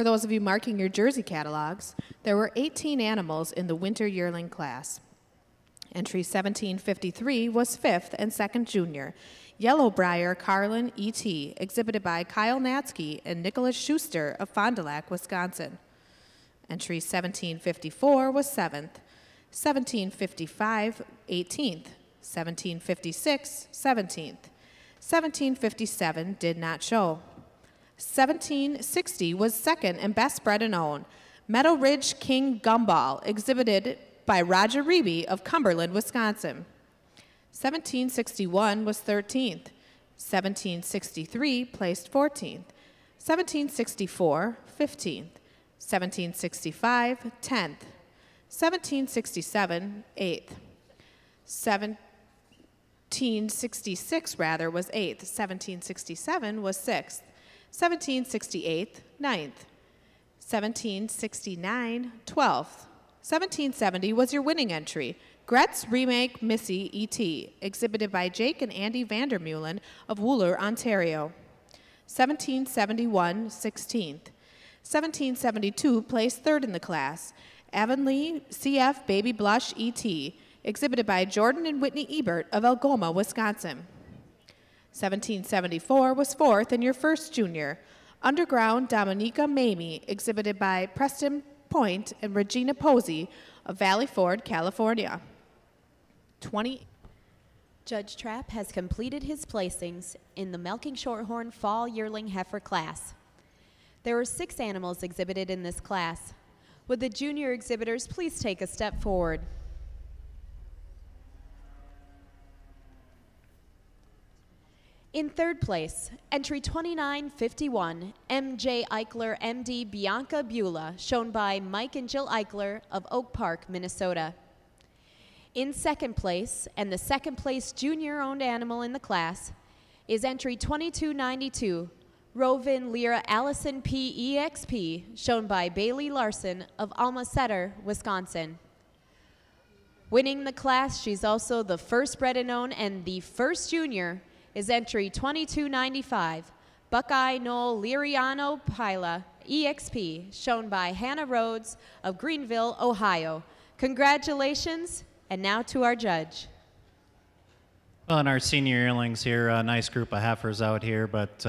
For those of you marking your jersey catalogs, there were 18 animals in the winter yearling class. Entry 1753 was 5th and 2nd junior, Yellowbriar Carlin E.T., exhibited by Kyle Natsky and Nicholas Schuster of Fond du Lac, Wisconsin. Entry 1754 was 7th, 1755 18th, 1756 17th, 1757 did not show. 1760 was 2nd and best bred and owned, Meadow Ridge King Gumball, exhibited by Roger Reeby of Cumberland, Wisconsin. 1761 was 13th, 1763 placed 14th, 1764 15th, 1765 10th, 1767 8th, 1766 was 8th, 1767 was 6th, 1768 9th, 1769 12th, 1770 was your winning entry, Gretz Remake Missy E.T., exhibited by Jake and Andy Vandermeulen of Wooler, Ontario. 1771 16th, 1772 placed 3rd in the class, Avonlea CF Baby Blush E.T., exhibited by Jordan and Whitney Ebert of Algoma, Wisconsin. 1774 was 4th and your first junior, Underground Dominica Mamie, exhibited by Preston Point and Regina Posey of Valley Ford, California. 20. Judge Trapp has completed his placings in the Milking Shorthorn Fall Yearling Heifer class. There were 6 animals exhibited in this class. Would the junior exhibitors please take a step forward? In 3rd place, entry 2951, M.J. Eichler, M.D. Bianca Beulah, shown by Mike and Jill Eichler of Oak Park, Minnesota. In 2nd place, and the 2nd place junior-owned animal in the class, is entry 2292, Rovin Lyra Allison P. EXP, shown by Bailey Larson of Alma Setter, Wisconsin. Winning the class, she's also the first bred and owned and the first junior, is entry 2295, Buckeye Noel Liriano Pila, EXP, shown by Hannah Rhodes of Greenville, Ohio. Congratulations, and now to our judge. Well, and our senior yearlings here, a nice group of heifers out here, but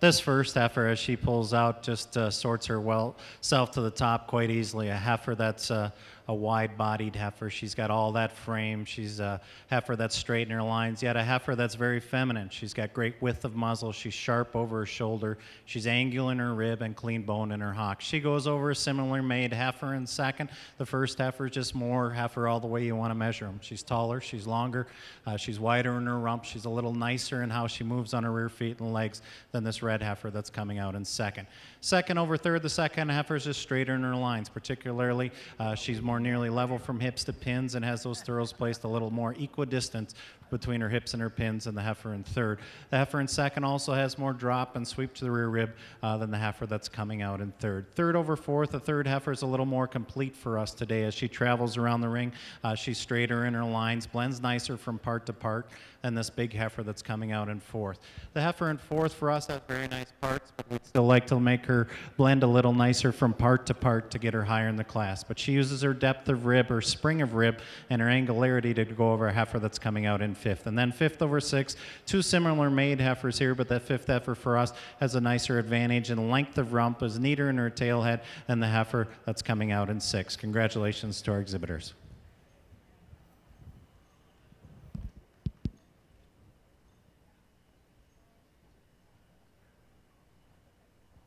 this first heifer, as she pulls out, just sorts her self to the top quite easily. A heifer that's a wide-bodied heifer. She's got all that frame. She's a heifer that's straight in her lines, yet a heifer that's very feminine. She's got great width of muzzle. She's sharp over her shoulder. She's angular in her rib and clean bone in her hock. She goes over a similar made heifer in 2nd. The first heifer is just more heifer all the way you want to measure them. She's taller. She's longer. She's wider in her rump. She's a little nicer in how she moves on her rear feet and legs than this red heifer that's coming out in 2nd. 2nd over 3rd, the 2nd heifer is just straighter in her lines. Particularly, she's more nearly level from hips to pins and has those throws placed a little more equidistant between her hips and her pins than the heifer in 3rd. The heifer in 2nd also has more drop and sweep to the rear rib than the heifer that's coming out in 3rd. 3rd over 4th, the 3rd heifer is a little more complete for us today as she travels around the ring. She's straighter in her lines, blends nicer from part to part than this big heifer that's coming out in 4th. The heifer in 4th for us has very nice parts, but we'd still like to make her blend a little nicer from part to get her higher in the class. But she uses her depth of rib, or spring of rib, and her angularity to go over a heifer that's coming out in 5th. And then 5th over 6th, 2 similar made heifers here, but that 5th heifer for us has a nicer advantage in length of rump, is neater in her tail head than the heifer that's coming out in 6th. Congratulations to our exhibitors.